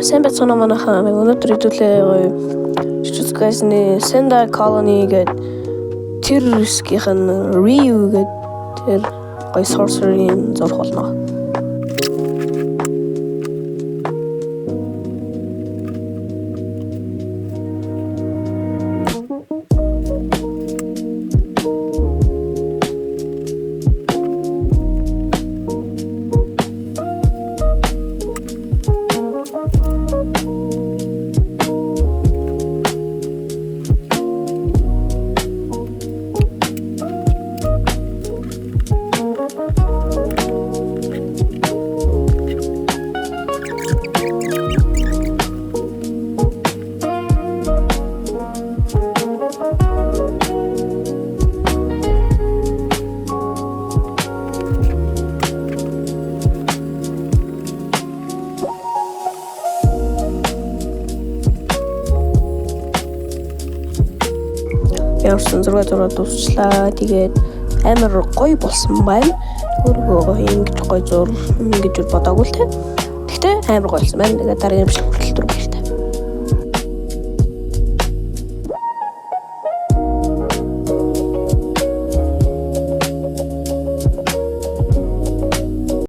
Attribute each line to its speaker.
Speaker 1: сайн байцгаана манайхаа. Өнөөдөр хэдүүлээ гоё Jujutsu Kaisen-ы Sendai Colony гэдэг тэр рискийнх нь Ryu гэдэг тэр гоё sorcery-ийн зурх болно. Явсан 6 дуусчлаа. Тэгээд амар гоё болсон байна. Өөрөө ингэж гоё зур ингэж бодоогүй л те. Гэхдээ амар гоё болсон байна. Тэгээд дараагийн бичлэг хүртэл